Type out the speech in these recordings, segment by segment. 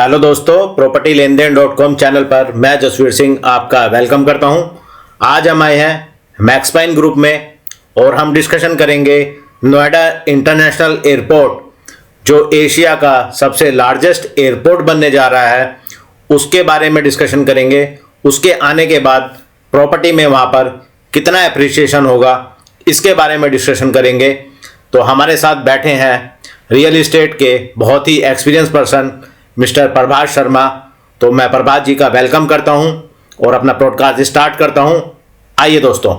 Hello दोस्तों, property लेन then .com channel पर मैं जसवीर सिंह आपका वेलकम करता हूं। आज हम आए हैं मैक्सपाइन ग्रुप में और हम डिस्कशन करेंगे नोएडा इंटरनेशनल एयरपोर्ट जो एशिया का सबसे लार्जेस्ट एयरपोर्ट बनने जा रहा है उसके बारे में डिस्कशन करेंगे। उसके आने के बाद प्रॉपर्टी में वहां पर कितना एप्रिसिएशन होगा इसके बारे में डिस्कशन करेंगे। तो हमारे साथ बैठे हैं रियल इस्टेट के बहुत ही experienced person mister Prabhash Sharma. तो मैं प्रभाष जी का वेलकम करता हूं और अपना पॉडकास्ट स्टार्ट करता हूं। आइए दोस्तों।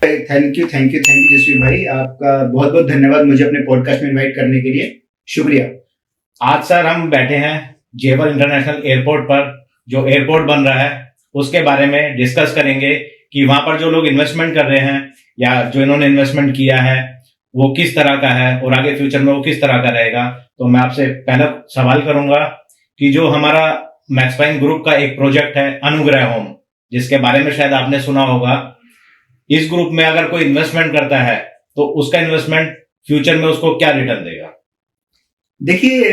थैंक यू जसवीर भाई, आपका बहुत बहुत धन्यवाद मुझे अपने पॉडकास्ट में इनवाइट करने के लिए, शुक्रिया। आज सर हम बैठे हैं जेवर इंटरनेशनल एयरपोर्ट पर, जो एयरपोर्ट बन रहा है उसके बारे में डिस्कस करेंगे कि वहां पर जो लोग इन्वेस्टमेंट कर रहे हैं या जो इन्होंने इन्वेस्टमेंट किया है वो किस तरह का है और आगे फ्यूचर में वो किस तरह का रहेगा। तो मैं आपसे पहला सवाल करूंगा कि जो हमारा मैक्सपाइन ग्रुप का एक प्रोजेक्ट है अनुग्रह होम, जिसके बारे में शायद आपने सुना होगा, इस ग्रुप में अगर कोई इन्वेस्टमेंट करता है तो उसका इन्वेस्टमेंट फ्यूचर में उसको क्या रिटर्न देगा? देखिए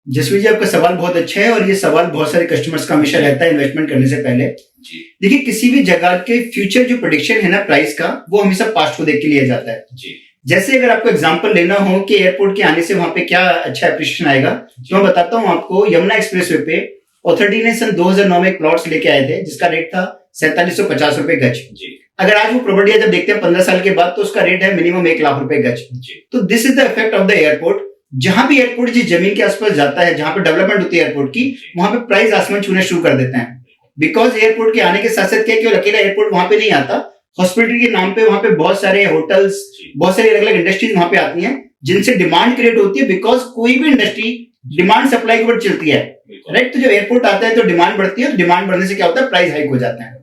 जसवीर जी, आपका सवाल बहुत अच्छा है और ये सवाल बहुत सारे कस्टमर्स का हमेशा रहता है इन्वेस्टमेंट करने से पहले। देखिए, किसी भी जगह के फ्यूचर जो प्रेडिक्शन है ना प्राइस का, वो हमेशा पास्ट को देख के लिया जाता है जी। जैसे अगर आपको एग्जांपल लेना हो कि एयरपोर्ट के आने से वहां पे क्या अच्छा एप्रिशिएशन आएगा, तो मैं बताता हूं आपको। यमुना एक्सप्रेसवे पे अथॉरिटी ने सन 2009 में एक प्लॉट्स लेके आए थे जिसका रेट था 4750 रुपए गज जी। अगर आज वो प्रॉपर्टी जब देखते हैं 15 साल के बाद, तो उसका रेट है मिनिमम 1 लाख रुपए गज जी। तो this is the effect of the airport. जहां भी एयरपोर्ट जिस जमीन के आसपास जाता है, जहां पे डेवलपमेंट होती है एयरपोर्ट की, वहां पे प्राइस आसमान छूने शुरू कर देते हैं। बिकॉज एयरपोर्ट के आने के साथ साथ क्या, केवल अकेला एयरपोर्ट वहां पे नहीं आता, हॉस्पिटलिटी के नाम पे वहां पे बहुत सारे होटल्स, बहुत सारी अलग अलग इंडस्ट्रीज वहां पे आती हैं जिनसे डिमांड क्रिएट होती है। बिकॉज कोई भी इंडस्ट्री डिमांड सप्लाई के ऊपर चलती है, राइट। तो जब एयरपोर्ट आता है तो डिमांड बढ़ती है, डिमांड बढ़ने से क्या होता है, प्राइस हाइक हो जाता है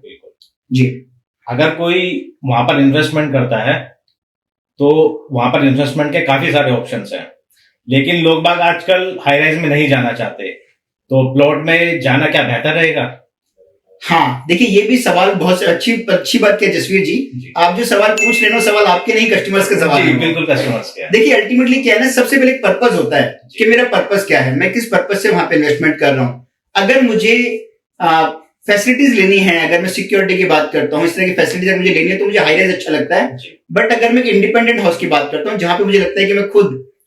जी। अगर कोई वहां पर इन्वेस्टमेंट करता है तो वहां पर इन्वेस्टमेंट के काफी सारे ऑप्शंस हैं, लेकिन लोग बाग आजकल हाई राइज में नहीं जाना चाहते, तो प्लॉट में जाना क्या बेहतर रहेगा? हाँ, देखिए ये भी सवाल बहुत अच्छी बात की जसवीर जी। आप जो सवाल पूछ रहे हो, सवाल आपके नहीं कस्टमर्स का सवाल है। बिल्कुल कस्टमर्स के। देखिए अल्टीमेटली क्या है ना, सबसे पहले एक पर्पस होता है कि मेरा पर्पस क्या है, मैं किस पर्पस से वहां पे इन्वेस्टमेंट कर रहा हूं। अगर मुझे फैसिलिटीज लेनी है, अगर मैं सिक्योरिटी की बात करता हूँ, इस तरह की फैसिलिटीज अगर मुझे लेनी है तो मुझे हाई राइज अच्छा लगता है। बट अगर मैं एक इंडिपेंडेंट हाउस की बात करता हूँ जहां पे मुझे लगता है कि मैं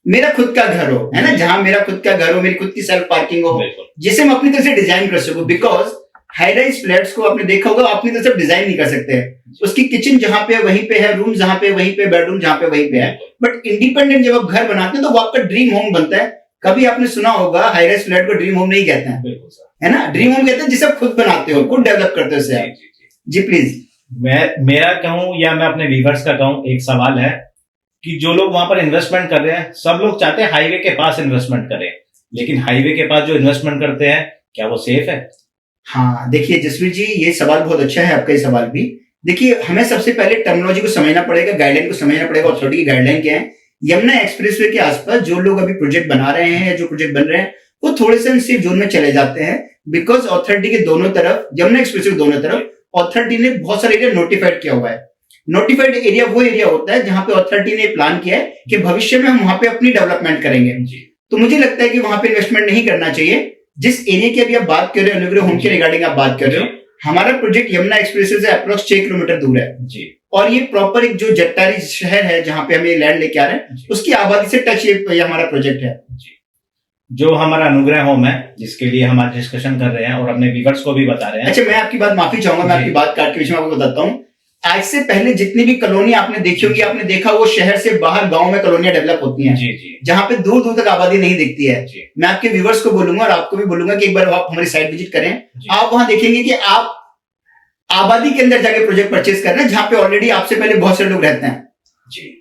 मेरा खुद का घर हो, है ना, जहां मेरा खुद का घर हो, मेरी खुद की सेल्फ पार्किंग हो, जिसे मैं अपनी तरफ से डिजाइन कर सकूं। बिकॉज हाई राइज फ्लैट्स को आपने देखा होगा, अपनी तरफ से डिजाइन नहीं कर सकते हैं। उसकी किचन जहां पे वहीं पे है, रूम जहां पे वहीं पे, बेडरूम जहां पे वहीं पे है। बट इंडिपेंडेंट जब आप घर बनाते हैं तो वो आपका ड्रीम होम बनता है। कभी आपने सुना होगा हाई राइज फ्लैट को ड्रीम होम नहीं कहते हैं, है ना। ड्रीम होम कहते हैं जिसे आप खुद बनाते हो, खुद डेवलप करते हो उसे। जी प्लीज। मेरा कहूं या मैं अपने व्यूअर्स का कहूं, एक सवाल है कि जो लोग वहां पर इन्वेस्टमेंट कर रहे हैं, सब लोग चाहते हैं हाईवे के पास इन्वेस्टमेंट करें, लेकिन हाईवे के पास जो इन्वेस्टमेंट करते हैं क्या वो सेफ है? हाँ, देखिए जसवीर जी, ये सवाल बहुत अच्छा है आपका, ये सवाल भी। देखिए हमें सबसे पहले टर्मिनोलॉजी को समझना पड़ेगा, गाइडलाइन को समझना पड़ेगा, अथॉरिटी की गाइडलाइन क्या है। यमुना एक्सप्रेसवे के आसपास जो लोग अभी प्रोजेक्ट बना रहे हैं या जो प्रोजेक्ट बन रहे हैं, वो थोड़े से सेफ जोन में चले जाते हैं। बिकॉज अथॉरिटी के दोनों तरफ, यमुना एक्सप्रेसवे के दोनों तरफ अथॉरिटी ने बहुत सारे एरिया नोटिफाइड किया हुआ है। नोटिफाइड एरिया वो एरिया होता है जहां पे अथॉरिटी ने प्लान किया है कि भविष्य में हम वहां पे अपनी डेवलपमेंट करेंगे। तो मुझे लगता है कि वहां पे इन्वेस्टमेंट नहीं करना चाहिए। जिस एरिया की अभी आप बात कर रहे हो, अनुग्रह होम के रिगार्डिंग आप बात कर रहे हो, हमारा प्रोजेक्ट यमुना एक्सप्रेसवे से अप्रोक्स 6 किलोमीटर दूर है जी। और ये प्रॉपर एक जो जट्टारी शहर है जहां पे हम ये लैंड लेके आ रहे हैं, उसकी आबादी से टच ये हमारा प्रोजेक्ट है जी। जो हमारा अनुग्रह होम है, जिसके लिए हम आज डिस्कशन कर रहे हैं और अपने व्यूअर्स को भी बता रहे हैं। अच्छा, मैं आपकी बात माफी चाहूंगा, मैं आपकी बात काट के बीच में आपको बताता हूँ। आज से पहले जितनी भी कॉलोनी आपने देखी होगी, आपने देखा वो शहर से बाहर गांव में कॉलोनियां डेवलप होती हैं, जहां पे दूर दूर तक आबादी नहीं दिखती है। मैं आपके व्यूअर्स को बोलूंगा और आपको भी बोलूंगा कि एक बार आप हमारी साइट विजिट करें। आप वहां देखेंगे कि आप आबादी के अंदर जाके प्रोजेक्ट परचेज कर रहे हैं, जहां पे ऑलरेडी आपसे पहले बहुत सारे लोग रहते हैं जी।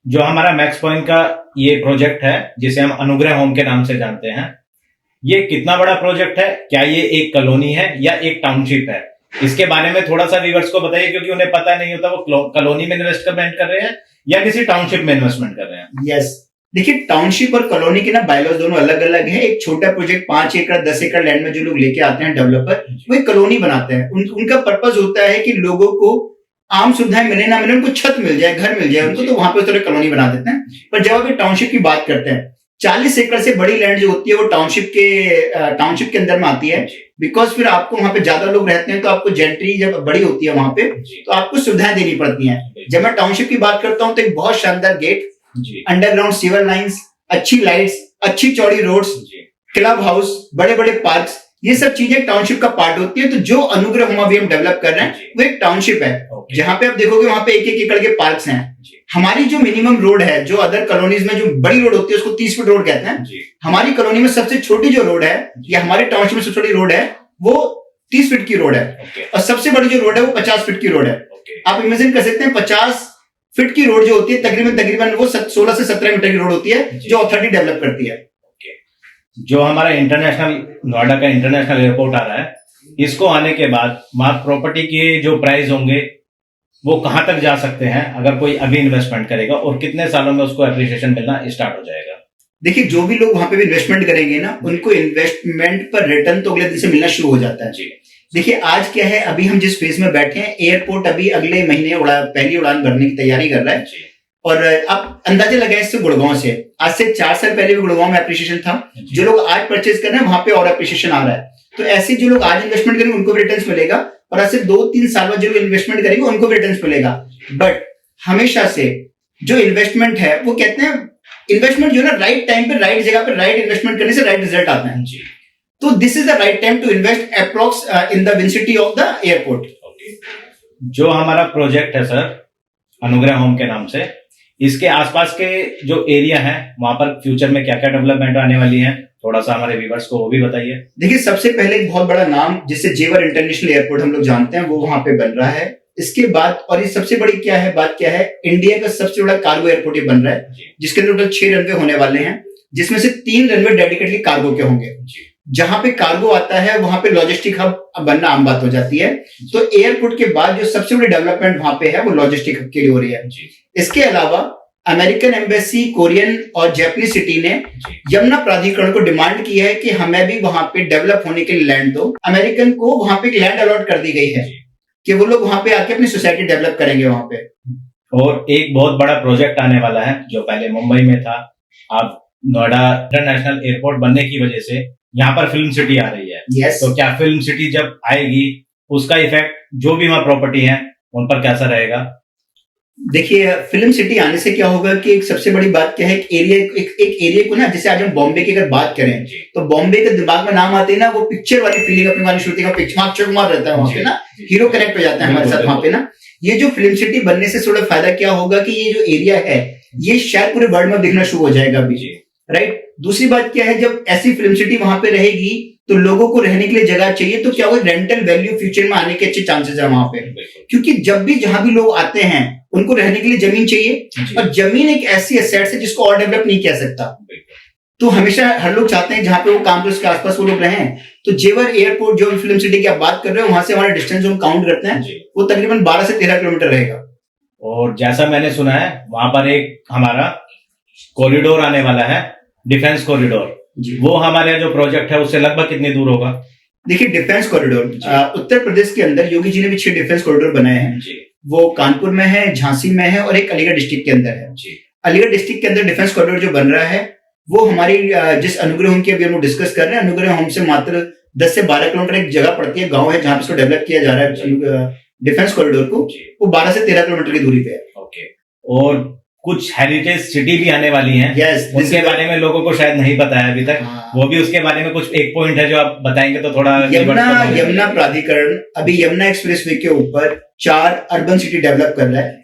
जो हमारा मैक्सपाइन का ये प्रोजेक्ट है, जिसे हम अनुग्रह होम के नाम से जानते हैं, ये कितना बड़ा प्रोजेक्ट है? क्या ये एक कॉलोनी है या एक टाउनशिप है? इसके बारे में थोड़ा सा व्यूअर्स को बताइए, क्योंकि उन्हें पता नहीं होता वो कॉलोनी में इन्वेस्टमेंट कर रहे हैं या किसी टाउनशिप में इन्वेस्टमेंट कर रहे हैं। यस, देखिए टाउनशिप और कॉलोनी के ना बायलॉज दोनों अलग अलग है। एक छोटा प्रोजेक्ट 5 एकड़ 10 एकड़ लैंड में जो लोग लेके आते हैं डेवलपर, वो एक कॉलोनी बनाते हैं। उनका पर्पज होता है कि लोगों को आम सुविधाएं मिले ना मिले, उनको छत मिल जाए, घर मिल जाए उनको, तो वहां पे थोड़ी कॉलोनी बना देते हैं। पर जब आप टाउनशिप की बात करते हैं 40 एकड़ से बड़ी लैंड जो होती है वो टाउनशिप के अंदर में आती है, बिकॉज फिर आपको वहां पे ज्यादा लोग रहते हैं तो आपको जेंट्री जब बड़ी होती है वहां पे तो आपको सुविधाएं देनी पड़ती हैं। जब मैं टाउनशिप की बात करता हूँ तो एक बहुत शानदार गेट, अंडरग्राउंड सीवर लाइंस, अच्छी लाइट्स, अच्छी चौड़ी रोड्स, क्लब हाउस, बड़े बड़े पार्क्स, ये सब चीजें टाउनशिप का पार्ट होती है। तो जो अनुग्रह होम अभी हम डेवलप कर रहे हैं वो एक टाउनशिप है, जहां पे आप देखोगे वहां पे 1-1 एकड़ के पार्क्स हैं। हमारी जो मिनिमम रोड है, जो अदर कॉलोनीज में जो बड़ी रोड होती है उसको 30 फीट रोड कहते हैं, हमारी कॉलोनी में सबसे छोटी जो रोड है या हमारे टाउनशिप में सबसे छोटी रोड है वो 30 फीट की रोड है, और सबसे बड़ी जो रोड है वो 50 फीट की रोड है। आप इमेजिन कर सकते हैं 50 फीट की रोड जो होती है तकरीबन वो 16 से 17 मीटर की रोड होती है जो अथॉरिटी डेवलप करती है। जो हमारा नोएडा का इंटरनेशनल एयरपोर्ट आ रहा है, इसको आने के बाद वहां प्रॉपर्टी के जो प्राइस होंगे वो कहां तक जा सकते हैं अगर कोई अभी इन्वेस्टमेंट करेगा, और कितने सालों में उसको एप्रिसिएशन मिलना स्टार्ट हो जाएगा? देखिए, जो भी लोग वहां पे भी इन्वेस्टमेंट करेंगे ना, उनको इन्वेस्टमेंट पर रिटर्न तो अगले दिन से मिलना शुरू हो जाता है। देखिए, आज क्या है, अभी हम जिस फेज में बैठे हैं, एयरपोर्ट अभी अगले महीने पहली उड़ान भरने की तैयारी कर रहा है, और आप अंदाजा लगाए इससे गुड़गांव से, आज से 4 साल पहले भी गुड़गांव में एप्रिसिएशन था। जो लोग आज परचेज कर रहे हैं वहां पे और एप्रिसिएशन आ रहा है। तो ऐसे जो लोग आज इन्वेस्टमेंट करेंगे उनको भी रिटर्न्स मिलेगा, और ऐसे 2-3 साल बाद जो लोग इन्वेस्टमेंट करेंगे उनको भी रिटर्न्स मिलेगा। बट हमेशा से जो इन्वेस्टमेंट है वो कहते हैं, इन्वेस्टमेंट जो है ना, राइट टाइम पे राइट जगह पे राइट इन्वेस्टमेंट करने से राइट रिजल्ट आता है। तो this is the right time to invest approx in the vicinity of the airport. जो हमारा प्रोजेक्ट है सर अनुग्रह होम के नाम से, इसके आसपास के जो एरिया है वहां पर फ्यूचर में क्या क्या डेवलपमेंट आने वाली है, थोड़ा सा हमारे व्यूअर्स को वो भी बताइए। देखिए, सबसे पहले एक बहुत बड़ा नाम जिसे जेवर इंटरनेशनल एयरपोर्ट हम लोग जानते हैं वो वहां पे बन रहा है। इसके बाद, और ये सबसे बड़ी बात क्या है, इंडिया का सबसे बड़ा कार्गो एयरपोर्ट ये बन रहा है, जिसके टोटल 6 रनवे होने वाले हैं, जिसमें से 3 रनवे डेडिकेटली कार्गो के होंगे। जहां पे कार्गो आता है वहां पे लॉजिस्टिक हब बनना आम बात हो जाती है। तो एयरपोर्ट के बाद जो सबसे बड़ी डेवलपमेंट वहां पे है वो लॉजिस्टिक हब के लिए हो रही है। इसके अलावा अमेरिकन एम्बेसी, कोरियन और जापानीज सिटी ने यमुना प्राधिकरण को डिमांड की है कि हमें भी वहां पे डेवलप होने के लिए लैंड दो। अमेरिकन को वहां पे लैंड अलॉट कर दी गई है कि वो लोग वहां पे आके अपनी सोसाइटी डेवलप करेंगे वहां पे। और एक बहुत बड़ा प्रोजेक्ट आने वाला है जो पहले मुंबई में था, अब नोएडा इंटरनेशनल एयरपोर्ट बनने की वजह से यहाँ पर फिल्म सिटी आ रही है। yes. तो क्या फिल्म सिटी जब आएगी उसका इफेक्ट जो भी वहां प्रॉपर्टी है उन पर कैसा रहेगा? देखिए, फिल्म सिटी आने से क्या होगा कि एक सबसे बड़ी बात क्या है, एक एरिया को ना, जैसे आज हम बॉम्बे की अगर बात करें तो बॉम्बे के दिमाग में नाम आते हैं ना, वो पिक्चर वाली फीलिंग अपनी वाली शुरू पिक्चर अक्षय कुमार रहता है वहां पे ना, हीरो कनेक्ट हो जाता है हमारे साथ वहां पे ना। ये जो फिल्म सिटी बनने से थोड़ा फायदा क्या होगा कि ये जो एरिया है ये शायद पूरे वर्ल्ड में दिखना शुरू हो जाएगा अभी, राइट। दूसरी बात क्या है, जब ऐसी फिल्म सिटी वहां पे रहेगी तो लोगों को रहने के लिए जगह चाहिए, तो क्या वो रेंटल वैल्यू फ्यूचर में आने के अच्छे चांसेस है वहां पे, क्योंकि जब भी जहां भी लोग आते हैं उनको रहने के लिए जमीन चाहिए, और जमीन एक ऐसी एसेट है जिसको और डेवलप नहीं किया सकता। तो हमेशा हर लोग चाहते हैं जहां पे वो काम करे उसके आसपास वो लोग रहें। तो जेवर एयरपोर्ट जो फिल्म सिटी की आप बात कर रहे हो, वहां से हमारा डिस्टेंस जो हम काउंट करते हैं वो तकरीबन 12 से 13 किलोमीटर रहेगा। और जैसा मैंने सुना है वहां पर एक हमारा कॉरिडोर आने वाला है, डिफेंस कॉरिडोर, वो हमारे जो प्रोजेक्ट है उससे लगभग कितनी दूर होगा? देखिए, डिफेंस कॉरिडोर उत्तर प्रदेश के अंदर योगी जी ने भी 6 डिफेंस कॉरिडोर बनाए हैं। वो कानपुर में है, झांसी में है, और एक अलीगढ़ डिस्ट्रिक्ट के अंदर है। अलीगढ़ डिस्ट्रिक्ट के अंदर डिफेंस कॉरिडोर जो बन रहा है वो हमारी जिस अनुग्रह होम की अभी हम डिस्कस कर रहे हैं, अनुग्रह होम से मात्र 10 से 12 किलोमीटर एक जगह पड़ती है, गांव है, जहां पे इसको डेवलप किया जा रहा है डिफेंस कॉरिडोर को, वो 12 से 13 किलोमीटर की दूरी पे है। ओके। और कुछ हेरिटेज सिटी भी आने वाली हैं। yes, उनके बारे में लोगों को शायद नहीं पता है अभी तक। वो भी उसके बारे में कुछ एक पॉइंट है जो आप बताएंगे तो थोड़ा। यमुना प्राधिकरण अभी यमुना एक्सप्रेसवे के ऊपर 4 अर्बन सिटी डेवलप कर रहा है।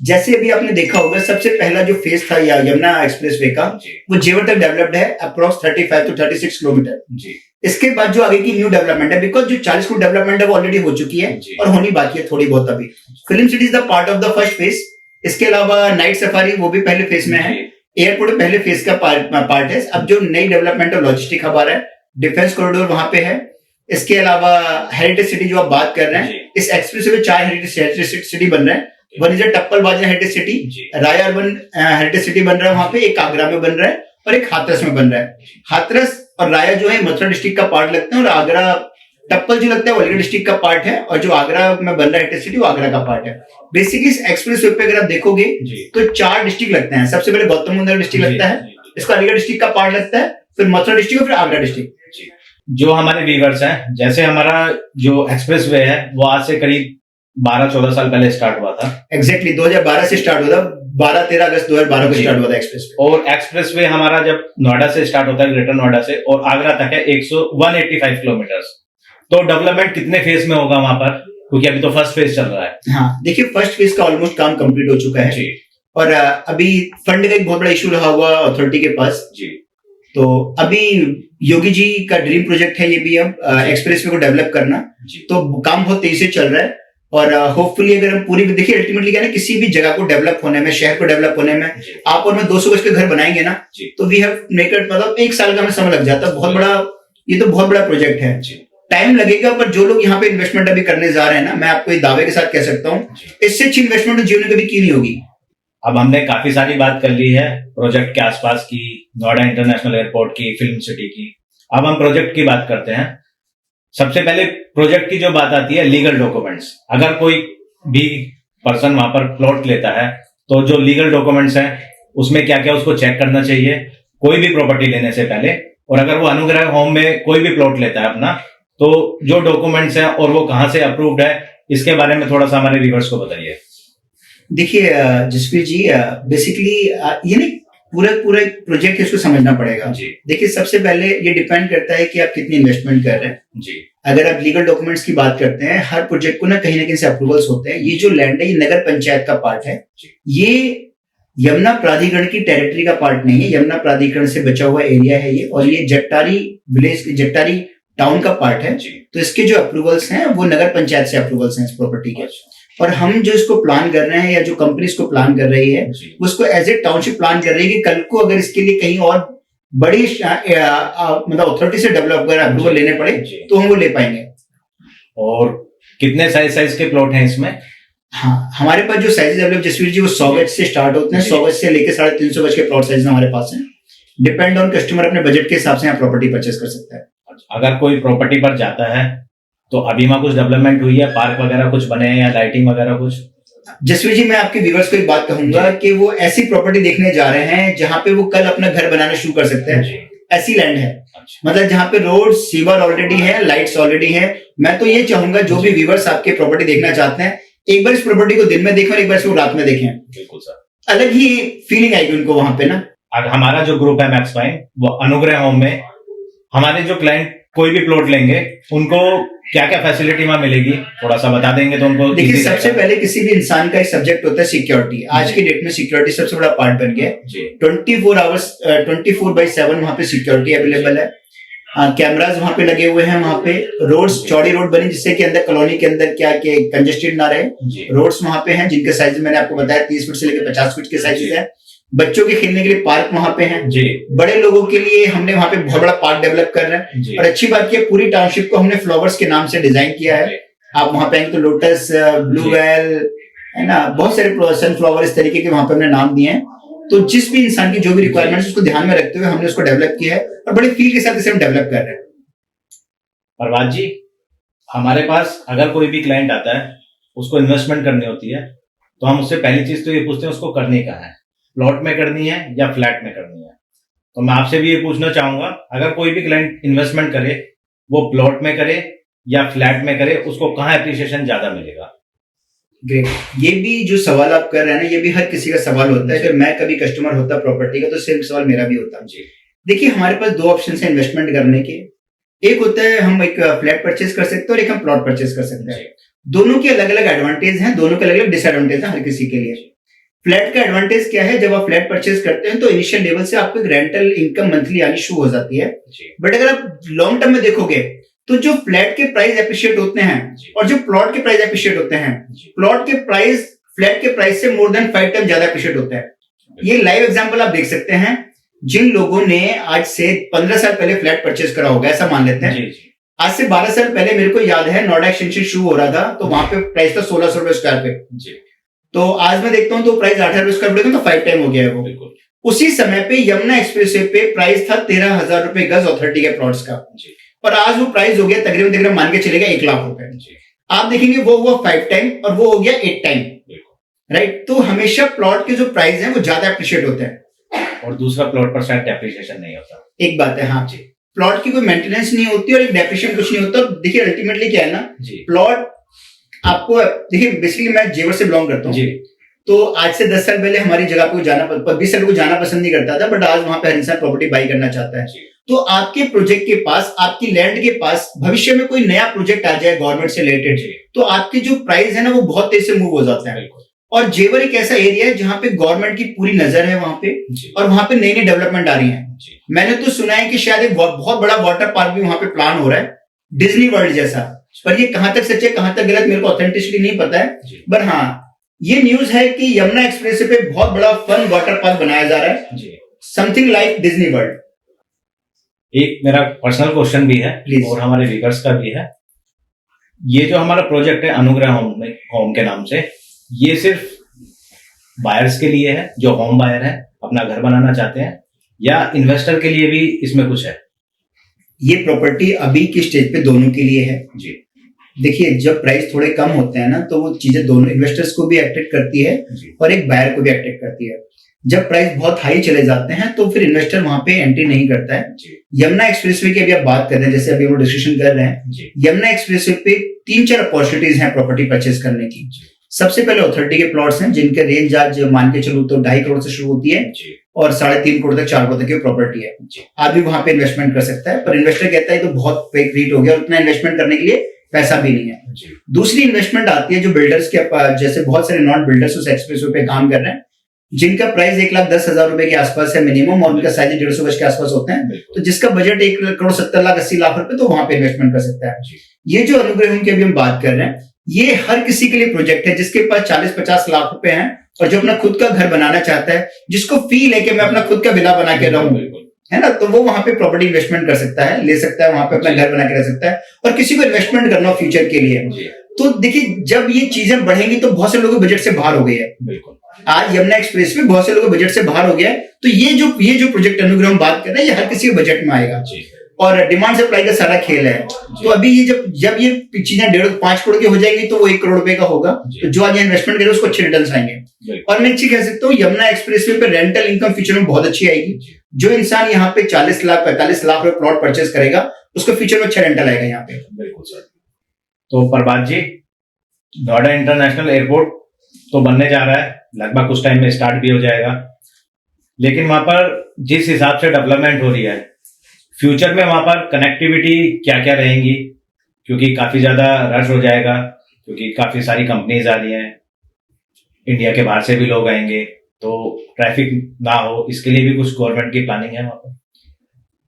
जैसे अभी आपने देखा होगा, सबसे पहला जो फेज था यमुना एक्सप्रेसवे का वो जेवर तक डेवलप्ड है, अप्रॉक्स 35 to 36 किलोमीटर। इसके बाद जो आगे की न्यू डेवलपमेंट है, बिकॉज जो 40 फुट डेवलपमेंट है वो ऑलरेडी हो चुकी है और होनी बाकी है थोड़ी बहुत अभी। Film city is the part of the first phase. इसके अलावा नाइट सफारी वो भी पहले फेज में है, एयरपोर्ट पहले फेज का पार्ट है। अब जो नई डेवलपमेंट और लॉजिस्टिक हब आ रहा है, डिफेंस कॉरिडोर वहां पे है। इसके अलावा हेरिटेज सिटी जो आप बात कर रहे हैं, इस एक्सप्रेसवे में 4 हेरिटेज सिटी बन रहे हैं। वन इज टप्पल बाजार हेरिटेज सिटी, राय अर्बन हेरिटेज सिटी बन रहा है वहां पे, एक आगरा में बन रहा है और एक हाथरस में बन रहा है। हाथरस और राया जो है मथुरा डिस्ट्रिक्ट का पार्ट लगते हैं, और आगरा टप्पल जो लगता है वो अलीगढ़ डिस्ट्रिक्ट का पार्ट है, और जो आगरा में बन रहा है हेरिटेज सिटी वो आगरा का पार्ट है। बेसिकली इस एक्सप्रेसवे पे अगर आप देखोगे तो 4 डिस्ट्रिक्ट लगते हैं। सबसे पहले गौतम बुद्ध नगर डिस्ट्रिक्ट लगता है, इसका अलीगढ़ डिस्ट्रिक्ट का पार्ट लगता है, फिर मथुरा डिस्ट्रिक्ट और फिर आगरा डिस्ट्रिक्ट। जो हमारे व्यूअर्स हैं, जैसे हमारा जो एक्सप्रेस वे है वो आज से करीब 12-14 साल पहले स्टार्ट हुआ था। एग्जैक्टली 2012 से स्टार्ट हुआ था, 12-13 अगस्त 2012 को स्टार्ट हुआ था एक्सप्रेस वे। और एक्सप्रेस वे हमारा जब नोएडा से स्टार्ट होता है, ग्रेटर नोएडा से, और आगरा तक है 185 किलोमीटर। तो डेवलपमेंट कितने फेज में होगा वहां पर, क्योंकि अभी तो फर्स्ट फेज चल रहा है। हाँ, देखिए फर्स्ट फेज का ऑलमोस्ट काम कंप्लीट हो चुका है जी। और अभी फंड का एक बहुत बड़ा इशू रहा हुआ अथॉरिटी के पास जी। तो अभी योगी जी का ड्रीम प्रोजेक्ट है ये भी अब एक्सप्रेस वे को डेवलप करना जी। तो काम बहुत तेजी से चल रहा है और होपफुली अगर हम पूरी देखिए अल्टीमेटली क्या है, किसी भी जगह को डेवलप होने में, शहर को डेवलप होने में आप और मैं 200 गज के घर बनाएंगे ना तो वी हैव मेक इट, मतलब 1 साल का हमें समय लग जाता है। बहुत बड़ा, ये तो बहुत बड़ा प्रोजेक्ट है, टाइम लगेगा, पर जो लोग यहाँ पे इन्वेस्टमेंट अभी करने जा रहे हैं ना, मैं आपको एक दावे के साथ कह सकता हूँ इससे अच्छी इन्वेस्टमेंट तो जीवन में कभी की नहीं होगी। अब हमने काफी सारी बात कर ली है प्रोजेक्ट के आसपास की, नोएडा इंटरनेशनल एयरपोर्ट की, फिल्म सिटी की। अब हम प्रोजेक्ट की बात करते हैं। सबसे पहले प्रोजेक्ट की जो बात आती है लीगल डॉक्यूमेंट्स। अगर कोई भी पर्सन वहां पर प्लॉट लेता है तो जो लीगल डॉक्यूमेंट्स हैं उसमें क्या क्या उसको चेक करना चाहिए कोई भी प्रॉपर्टी लेने से पहले। और अगर वो अनुग्रह होम में कोई भी प्लॉट लेता है अपना, तो जो डॉक्यूमेंट्स हैं और वो कहाँ से अप्रूव्ड है, इसके बारे में थोड़ा सा हमारे व्यूअर्स को बताइए। देखिए जसवीर जी, बेसिकली ये नहीं पूरा प्रोजेक्ट है, इसको समझना पड़ेगा जी। देखिए सबसे पहले ये डिपेंड करता है कि आप कितनी इन्वेस्टमेंट कर रहे हैं जी। अगर आप लीगल डॉक्यूमेंट्स की बात करते हैं, हर प्रोजेक्ट को ना कहीं से अप्रूवल्स होते हैं। ये जो लैंड है ये नगर पंचायत का पार्ट है, ये यमुना प्राधिकरण की टेरिटरी का पार्ट नहीं है, यमुना प्राधिकरण से बचा हुआ एरिया है ये, और ये जट्टारी विलेज, जट्टारी टाउन का पार्ट है। तो इसके जो अप्रूवल्स हैं वो नगर पंचायत से अप्रूवल्स हैं इस प्रॉपर्टी के। और हम जो इसको प्लान कर रहे हैं या जो कंपनी इसको प्लान कर रही है उसको एज ए टाउनशिप प्लान कर रही है कि कल को अगर इसके लिए कहीं और बड़ी मतलब अथॉरिटी से डेवलप कर अप्रूवल लेने पड़े तो हम वो ले पाएंगे। और कितने साइज के प्लॉट हैं इसमें? हाँ, हमारे पास जो साइज डेवलप जसवीर जी वो 100 गज से स्टार्ट होते हैं, 100 गज से लेकर 350 गज के प्लॉट साइज हमारे पास है। डिपेंड ऑन कस्टमर अपने बजट के हिसाब से यहाँ प्रॉपर्टी परचेस कर सकता है। अगर कोई प्रॉपर्टी पर जाता है तो अभी वहां कुछ डेवलपमेंट हुई है, पार्क वगैरह कुछ बने हैं या लाइटिंग वगैरह कुछ? जसवीर जी, मैं आपके व्यूअर्स को एक बात कहूंगा कि वो ऐसी प्रॉपर्टी देखने जा रहे हैं जहां पे वो कल अपना घर बनाना शुरू कर सकते हैं। ऐसी लैंड है, मतलब जहां पे रोड सीवर ऑलरेडी है, लाइट्स ऑलरेडी है। मैं तो ये चाहूंगा जो भी व्यूअर्स आपके प्रॉपर्टी देखना चाहते हैं, एक बार इस प्रॉपर्टी को दिन में देखें और एक बार इसको रात में देखें। बिल्कुल सर, अलग ही फीलिंग आएगी उनको वहां पे ना। हमारा जो ग्रुप है मैक्सपाइन, वो अनुग्रह होम में हमारे जो क्लाइंट कोई भी प्लॉट लेंगे उनको क्या क्या फैसिलिटी वहां मिलेगी, थोड़ा सा बता देंगे तो उनको। देखिए सबसे पहले किसी भी इंसान का एक सब्जेक्ट होता है सिक्योरिटी। आज की डेट में सिक्योरिटी सबसे बड़ा पार्ट बन गया है। 24 आवर्स 24/7 वहां पे सिक्योरिटी अवेलेबल है। कैमराज वहां पे लगे हुए हैं, वहां पे रोड्स, चौड़ी रोड बनी जिससे कि अंदर कॉलोनी के अंदर क्या कंजेस्टेड ना रहे। रोड्स वहां पे हैं जिनके साइज मैंने आपको बताया 30 फीट से लेकर 50 फीट के साइजेस है। बच्चों के खेलने के लिए पार्क वहां पे है जी। बड़े लोगों के लिए हमने वहां पे बहुत बड़ा पार्क डेवलप कर रहे हैं। और अच्छी बात की पूरी टाउनशिप को हमने फ्लावर्स के नाम से डिजाइन किया है। आप वहां पे आएंगे तो लोटस, ब्लूवेल है ना, बहुत सारे सनफ्लावर इस तरीके के वहां पे हमने नाम दिए हैं। तो जिस भी इंसान की जो भी रिक्वायरमेंट्स उसको ध्यान में रखते हुए हमने उसको डेवलप किया है और बड़े फील के साथ इसे हम डेवलप कर रहे हैं। प्रभात जी, हमारे पास अगर कोई भी क्लाइंट आता है, उसको इन्वेस्टमेंट करनी होती है, तो हम उससे पहली चीज तो ये पूछते हैं उसको करनी कहाँ है, प्लॉट में करनी है या फ्लैट में करनी है। तो मैं आपसे भी ये पूछना चाहूंगा, अगर कोई भी क्लाइंट इन्वेस्टमेंट करे वो प्लॉट में करे या फ्लैट में करे, उसको कहाँ एप्रिसिएशन ज्यादा मिलेगा? ग्रेट, ये भी जो सवाल आप कर रहे हैं ना, ये भी हर किसी का सवाल होता है। अगर मैं कभी कस्टमर होता प्रॉपर्टी का तो सेम सवाल मेरा भी होता जी। देखिए हमारे पास 2 ऑप्शन है इन्वेस्टमेंट करने के। एक होता है हम एक फ्लैट परचेज कर सकते हैं और एक हम प्लॉट परचेज कर सकते हैं। दोनों के अलग अलग एडवांटेज हैं, दोनों के अलग अलग डिसएडवांटेज हैं हर किसी के लिए। फ्लैट का एडवांटेज क्या है, जब आप फ्लैट परचेज करते हैं तो इनिशियल लेवल से आपको एक रेंटल इनकम मंथली आनी शुरू हो जाती है। बट अगर आप लॉन्ग टर्म में देखोगे तो जो फ्लैट के प्राइस एप्रिशिएट होते हैं और जो प्लॉट के प्राइस एप्रिशिएट होते हैं, प्लॉट के प्राइस फ्लैट के प्राइस से मोर देन 5 टाइम ज्यादा एप्रिशिएट होता है। ये लाइव एग्जांपल आप देख सकते हैं। जिन लोगों ने आज से 15 साल पहले फ्लैट परचेज करा होगा, ऐसा मान लेते हैं, आज से 12 साल पहले मेरे को याद है नोएडा एक्सटेंशन शुरू हो रहा था तो वहां पे प्राइस था 1600 रुपए स्क्वायर फीट। तो आज मैं देखता हूं तो प्राइस 8,000 रुपए स्क्वायर फीट, तो 5 टाइम हो गया है वो। उसी समय पे यमुना एक्सप्रेसवे पे प्राइस था 13,000 रुपए गज अथॉरिटी के प्लॉट्स का, और आज वो प्राइस हो गया तकरीबन मान के चलेगा 1 लाख रुपए। आप देखेंगे वो हुआ 5 टाइम और वो हो गया 8 टाइम, राइट। तो हमेशा प्लॉट के जो प्राइस है वो ज्यादा अप्रिशिएट होते हैं। और दूसरा प्लॉट पर शायद डेप्रिसिएशन नहीं होता। एक बात है, हाँ जी, प्लॉट की कोई मेंटेनेंस नहीं होती और एक डेप्रिसिएशन कुछ नहीं होता। देखिए अल्टीमेटली क्या है ना जी, प्लॉट आपको, देखिए बेसिकली मैं जेवर से बिलोंग करता हूँ, तो आज से 10 साल पहले हमारी जगह पे जाना, 20 साल को जाना पसंद नहीं करता था, बट आज वहां पे हर इंसान प्रॉपर्टी बाई करना चाहता है। तो आपके प्रोजेक्ट के पास, आपकी लैंड के पास भविष्य में कोई नया प्रोजेक्ट आ जाए गवर्नमेंट से रिलेटेड, तो आपके जो प्राइस है ना वो बहुत तेज से मूव हो जाता है। और जेवर एक ऐसा एरिया है जहां पे गवर्नमेंट की पूरी नजर है वहां पे, और वहां पे नई नई डेवलपमेंट आ रही है। मैंने तो सुना है कि शायद एक बहुत बड़ा वाटर पार्क भी वहां पे प्लान हो रहा है, डिज्नी वर्ल्ड जैसा, पर ये कहां तक सच है कहां तक गलत मेरे को ऑथेंटिसिटी नहीं पता है। पर हाँ, ये न्यूज है कि यमुना एक्सप्रेस पे बहुत बड़ा फन वाटर पार्क बनाया जा रहा है, समथिंग लाइक डिज्नी वर्ल्ड। एक मेरा पर्सनल क्वेश्चन भी है और हमारे व्यूअर्स का भी है, ये जो हमारा प्रोजेक्ट है अनुग्रह होम के नाम से, ये सिर्फ बायर्स के लिए है जो होम बायर है, अपना घर बनाना चाहते हैं, या इन्वेस्टर के लिए भी इसमें कुछ है? ये प्रॉपर्टी अभी की स्टेज पे दोनों के लिए है जी। देखिए जब प्राइस थोड़े कम होते हैं ना, तो वो चीजें दोनों इन्वेस्टर्स को भी अट्रैक्ट करती है और एक बायर को भी अट्रैक्ट करती है। जब प्राइस बहुत हाई चले जाते हैं तो फिर इन्वेस्टर वहां पे एंट्री नहीं करता है। यमुना एक्सप्रेसवे की अभी आप बात कर रहे हैं, जैसे अभी हम डिस्कशन कर रहे हैं, यमुना एक्सप्रेसवे पे 3-4 अपॉर्चुनिटीज हैं प्रॉपर्टी परचेज करने की। सबसे पहले अथॉरिटी के प्लॉट्स हैं जिनके रेंज आज मान के चलो तो 2.5 करोड़ से शुरू होती है और 3.5 करोड़ तक 4 करोड़ तक की प्रॉपर्टी है। आदमी वहां पे इन्वेस्टमेंट कर सकता है, पर इन्वेस्टर कहता है तो बहुत फेक रेट हो गया और उतना इन्वेस्टमेंट करने के लिए पैसा भी नहीं है। दूसरी इन्वेस्टमेंट आती है जो बिल्डर्स के, जैसे बहुत सारे नॉन बिल्डर्स उस एक्सप्रेसवे पे काम कर रहे हैं, जिनका प्राइस 1,10,000 रुपए के आसपास है मिनिमम, और उनका साइज 150 गज के आसपास होते हैं, तो जिसका बजट 1,70,80,00,000 रुपए, तो वहां पे इन्वेस्टमेंट कर सकता है। ये जो अनुग्रह की अभी हम बात कर रहे हैं, ये हर किसी के लिए प्रोजेक्ट है जिसके पास 40-50 लाख रुपए हैं और जो अपना खुद का घर बनाना चाहता है, जिसको फील है कि मैं अपना खुद का विला बना के रहूं, है ना, तो वो वहां पे प्रॉपर्टी इन्वेस्टमेंट कर सकता है, ले सकता है, वहां पे अपना घर बना के रह सकता है। और किसी को इन्वेस्टमेंट करना हो फ्यूचर के लिए, तो देखिए जब ये चीजें बढ़ेंगी तो बहुत से लोगों के बजट से बाहर हो गई है। आज यमुना एक्सप्रेस में बहुत से लोगों के बजट से बाहर हो गया है, तो ये जो प्रोजेक्ट अनुग्रह हम बात कर रहे हैं, ये हर किसी के बजट में आएगा और डिमांड सप्लाई का सारा खेल है। तो अभी ये जब ये चीजें 1.5-5 करोड़ की हो जाएंगी तो वो 1 करोड़ रुपए का होगा, तो जो आज इन्वेस्टमेंट करे उसको अच्छे रिटर्न आएंगे। और मैं अच्छी कह सकता हूँ यमुना एक्सप्रेसवे पे रेंटल इनकम फ्यूचर में बहुत अच्छी आएगी। जो इंसान यहाँ पे 40 लाख 45 लाख रुपए प्लॉट परचेस करेगा, उसको फ्यूचर में अच्छा रेंटल आएगा यहाँ पे। बिल्कुल सर। तो प्रभात जी, नोएडा इंटरनेशनल एयरपोर्ट तो बनने जा रहा है, लगभग कुछ टाइम में स्टार्ट भी हो जाएगा, लेकिन वहां पर जिस हिसाब से डेवलपमेंट हो रही है, फ्यूचर में वहां पर कनेक्टिविटी क्या क्या रहेंगी? क्योंकि काफी ज्यादा रश हो जाएगा, क्योंकि काफी सारी कंपनीज आ रही हैं, इंडिया के बाहर से भी लोग आएंगे, तो ट्रैफिक ना हो इसके लिए भी कुछ गवर्नमेंट की प्लानिंग है वहां पर?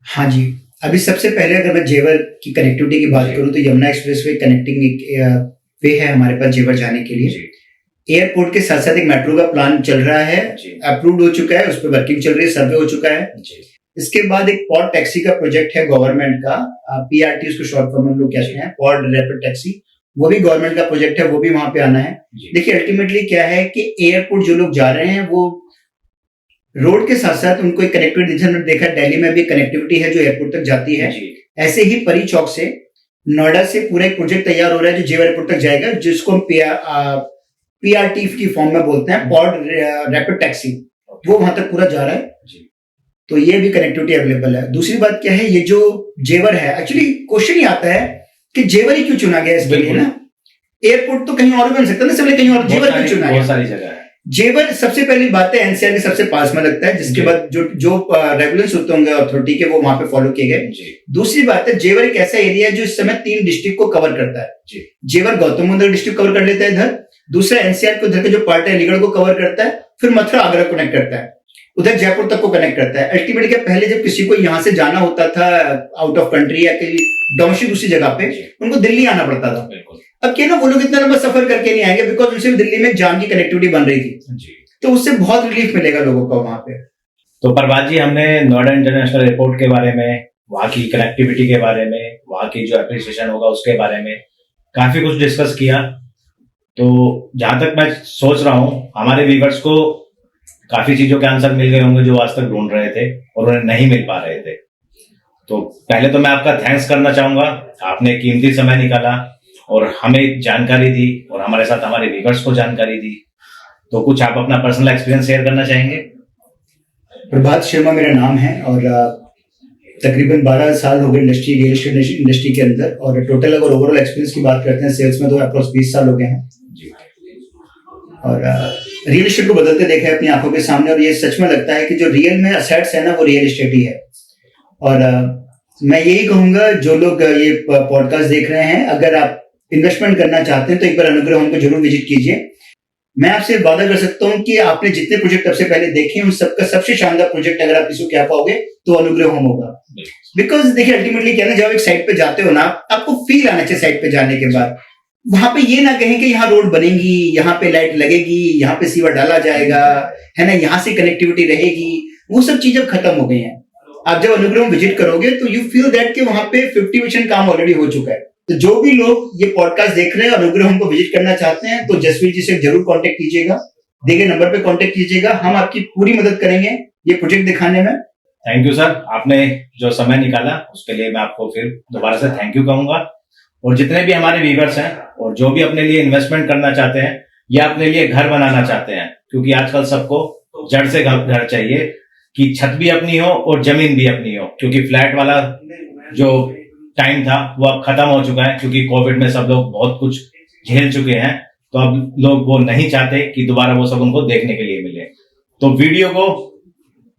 हाँ जी, अभी सबसे पहले अगर मैं जेवर की कनेक्टिविटी की बात करूं तो यमुना एक्सप्रेसवे कनेक्टिंग वे है हमारे पास जेवर जाने के लिए। एयरपोर्ट के साथ साथ एक मेट्रो का प्लान चल रहा है, अप्रूव्ड हो चुका है, उस पर वर्किंग चल रही है, सर्वे हो चुका है। इसके बाद एक पॉड टैक्सी का प्रोजेक्ट है गवर्नमेंट का, PRT उसको शॉर्ट फॉर्म में लोग कहते हैं, पॉड रैपिड टैक्सी, वो भी गवर्नमेंट का प्रोजेक्ट है, वो भी वहां पे आना है। देखिए अल्टीमेटली क्या है कि एयरपोर्ट जो लोग जा रहे हैं वो रोड के साथ साथ उनको एक कनेक्टिविटी, जैसे हमने देखा दिल्ली में भी कनेक्टिविटी है जो एयरपोर्ट तक जाती है, ऐसे ही परी चौक से नोएडा से पूरा एक प्रोजेक्ट तैयार हो रहा है जो जेवर एयरपोर्ट तक जाएगा, जिसको हम PRT की फॉर्म में बोलते हैं, पॉड रैपिड टैक्सी, वो वहां तक पूरा जा रहा है। तो ये भी कनेक्टिविटी अवेलेबल है। दूसरी बात क्या है, ये जो जेवर है, एक्चुअली क्वेश्चन ही आता है कि जेवर ही क्यों चुना गया इसके लिए ना, एयरपोर्ट तो कहीं और बन सकता है ना, सबने कहीं और, जेवर क्यों चुना गया? बहुत सारी जगह है। जेवर सबसे पहली बात है NCR के सबसे पास में लगता है, जिसके बाद जो रेगुलेशंस होते होंगे अथॉरिटी के वो वहां पे फॉलो किए गए। दूसरी बात है, जेवर एक ऐसा एरिया है जो इस समय 3 डिस्ट्रिक्ट को कवर करता है। जेवर गौतम बुद्ध डिस्ट्रिक्ट कवर कर लेता है इधर, दूसरा NCR को इधर के जो पार्ट है अलीगढ़ को कवर करता है, फिर मथुरा आगरा कनेक्ट करता है, उधर जयपुर तक को कनेक्ट करता है। अल्टीमेटली क्या, पहले जब किसी को यहाँ से जाना होता था आउट ऑफ कंट्री या कहीं डोमेस्टिक दूसरी जगह पे, उनको दिल्ली आना पड़ता था। अब क्या ना, वो लोग इतना लंबा सफर करके नहीं आएंगे, बिकॉज उनसे दिल्ली में जाम की कनेक्टिविटी बन रही थी, तो उससे बहुत रिलीफ मिलेगा लोगों को वहां पे। तो प्रभात जी, हमने नोएडा इंटरनेशनल एयरपोर्ट के बारे में, वहां की कनेक्टिविटी के बारे में, वहां की जो एप्रिसिएशन होगा उसके बारे में काफी कुछ डिस्कस किया। तो जहां तक मैं सोच रहा हूं, हमारे व्यूअर्स को काफी चीजों के आंसर मिल गए होंगे जो आज तक ढूंढ रहे थे और उन्हें नहीं मिल पा रहे थे। तो पहले तो मैं आपका थैंक्स करना चाहूंगा, आपने कीमती समय निकाला और हमें जानकारी दी और हमारे साथ हमारे व्यूअर्स को जानकारी दी। तो कुछ आप अपना पर्सनल एक्सपीरियंस शेयर करना चाहेंगे? प्रभात शर्मा मेरा नाम है और तकरीबन 12 साल हो गए रियल एस्टेट इंडस्ट्री के अंदर, और टोटल अगर ओवरऑल एक्सपीरियंस की बात करते हैं सेल्स में तो अप्रोक्स 20 साल हो गए हैं। और रियल एस्टेट को बदलते देखा है अपनी आंखों के सामने, और ये सच में लगता है कि जो रियल में असेट्स है ना वो रियल एस्टेट ही है। और मैं यही कहूंगा जो लोग ये पॉडकास्ट देख रहे हैं, अगर आप इन्वेस्टमेंट करना चाहते हैं तो एक बार अनुग्रह होम को जरूर विजिट कीजिए। मैं आपसे वादा कर सकता हूं कि आपने जितने प्रोजेक्ट सबसे पहले देखे उन सबका सबसे शानदार प्रोजेक्ट अगर आप किसी को क्या पाओगे तो अनुग्रह होम होगा। बिकॉज देखिए अल्टीमेटली क्या ना, जब एक साइट पे जाते हो ना आपको फील आना चाहिए साइट पे जाने के बाद। वहां पे ये ना कहें कि यहाँ रोड बनेगी, यहाँ पे लाइट लगेगी, यहाँ पे सीवर डाला जाएगा, है ना, यहाँ से कनेक्टिविटी रहेगी, वो सब चीजें अब खत्म हो गई हैं। आप जब अनुग्रह विजिट करोगे तो यू फील दैट कि वहां पे 50% काम ऑलरेडी हो चुका है। तो जो भी लोग ये पॉडकास्ट देख रहे हैं और अनुग्रह को विजिट करना चाहते हैं तो जसवीर जी से जरूर कांटेक्ट कीजिएगा, दिए नंबर पे कांटेक्ट कीजिएगा, हम आपकी पूरी मदद करेंगे ये प्रोजेक्ट दिखाने में। थैंक यू सर, आपने जो समय निकाला उसके लिए मैं आपको फिर दोबारा से थैंक यू कहूंगा। और जितने भी हमारे व्यूअर्स हैं और जो भी अपने लिए इन्वेस्टमेंट करना चाहते हैं या अपने लिए घर बनाना चाहते हैं, क्योंकि आजकल सबको जड़ से घर चाहिए कि छत भी अपनी हो और जमीन भी अपनी हो, क्योंकि फ्लैट वाला जो टाइम था वो अब खत्म हो चुका है, क्योंकि कोविड में सब लोग बहुत कुछ झेल चुके हैं। तो अब लोग वो नहीं चाहते कि दोबारा वो सब उनको देखने के लिए मिले। तो वीडियो को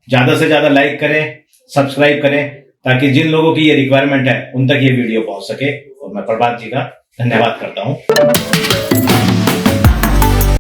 ज्यादा से ज्यादा लाइक करें, सब्सक्राइब करें, ताकि जिन लोगों की ये रिक्वायरमेंट है उन तक ये वीडियो पहुंच सके। और मैं प्रभात जी का धन्यवाद करता हूं।